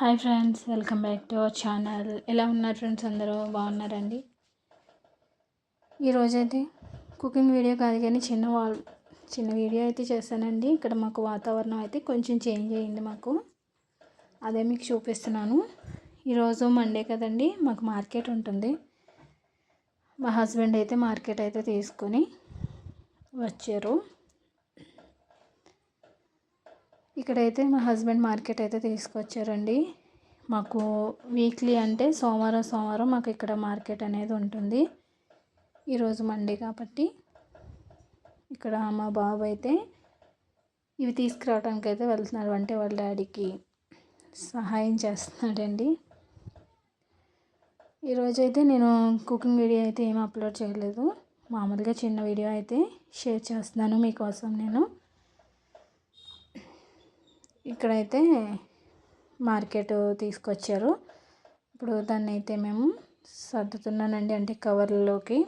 Hi friends, welcome back to our channel. ఎలా ఉన్నారు friends? అందరూ బాగున్నారండి. ఈరోజైతే కుకింగ్ వీడియో కాదు కానీ చిన్న వీడియో అయితే చేశానండి. ఇక్కడ మాకు వాతావరణం అయితే కొంచెం చేంజ్ అయ్యింది. అదే మీకు చూపిస్తున్నాను. ఈరోజు మండే కదండి, మాకు మార్కెట్ ఉంటుంది. మా హస్బెండ్ అయితే మార్కెట్ అయితే తీసుకొని వచ్చారు. ఇక్కడైతే మా హస్బెండ్ మార్కెట్ అయితే తీసుకొచ్చారండి. మాకు వీక్లీ అంటే సోమవారం మాకు ఇక్కడ మార్కెట్ అనేది ఉంటుంది. ఈరోజు మండే కాబట్టి ఇక్కడ మా బాబు అయితే ఇవి తీసుకురావడానికి అయితే వెళ్తున్నారు. అంటే వాళ్ళ డాడీకి సహాయం చేస్తున్నాడండి. ఈరోజైతే నేను కుకింగ్ వీడియో అయితే ఏం అప్లోడ్ చేయలేదు. మామూలుగా చిన్న వీడియో అయితే షేర్ చేస్తున్నాను మీకోసం. నేను ఇక్కడైతే మార్కెట్ తీసుకొచ్చారు. ఇప్పుడు దాన్ని అయితే మేము సర్దుతున్నానండి, అంటే కవర్లలోకి.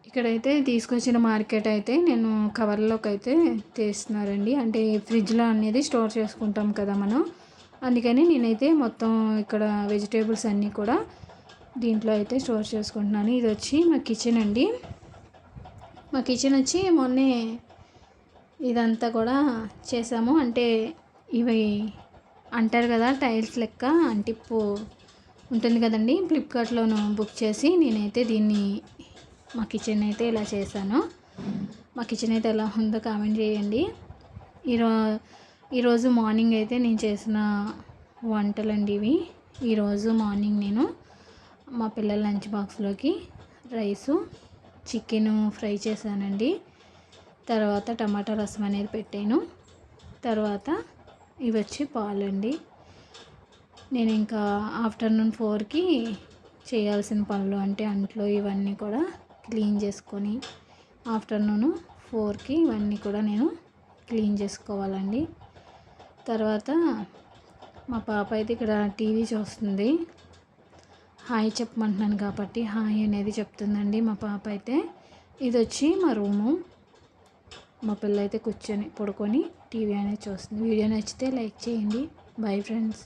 ఇక్కడైతే తీసుకొచ్చిన మార్కెట్ అయితే నేను కవర్లోకి అయితే తీస్తున్నారండి. అంటే ఫ్రిడ్జ్లో అనేది స్టోర్ చేసుకుంటాం కదా మనం, అందుకని నేనైతే మొత్తం ఇక్కడ వెజిటేబుల్స్ అన్నీ కూడా దీంట్లో అయితే స్టోర్ చేసుకుంటున్నాను. ఇది వచ్చి మా కిచెన్ అండి. మా కిచెన్ వచ్చి మొన్నే ఇదంతా కూడా చేసాము. అంటే ఇవి అంటారు కదా, టైల్స్ లెక్క అంటిప్పు ఉంటుంది కదండి, ఫ్లిప్కార్ట్లోను బుక్ చేసి నేనైతే దీన్ని మా కిచెన్ అయితే ఇలా చేశాను. మా కిచెన్ అయితే ఎలా ఉందో కామెంట్ చేయండి. ఈరోజు మార్నింగ్ అయితే నేను చేసిన వంటలండి ఇవి. ఈరోజు మార్నింగ్ నేను మా పిల్లల లంచ్ బాక్స్లోకి రైసు, చికెను ఫ్రై చేశానండి. తర్వాత టమాటా రసం అనేది పెట్టాను. తర్వాత ఇవి వచ్చి పాలండి. నేను ఇంకా ఆఫ్టర్నూన్ 4కి చేయాల్సిన పనులు, అంటే అంట్లో ఇవన్నీ కూడా క్లీన్ చేసుకొని ఆఫ్టర్నూన్ 4కి ఇవన్నీ కూడా నేను క్లీన్ చేసుకోవాలండి. తర్వాత మా పాప అయితే ఇక్కడ టీవీ చూస్తుంది. హాయ్ చెప్పమంటున్నాను కాబట్టి హాయ్ అనేది చెప్తుందండి మా పాప అయితే. ఇది వచ్చి మా రూము. మా పిల్ల అయితే కూర్చొని పడుకొని టీవీ అనేది చూస్తుంది. వీడియో నచ్చితే లైక్ చేయండి. Bye friends.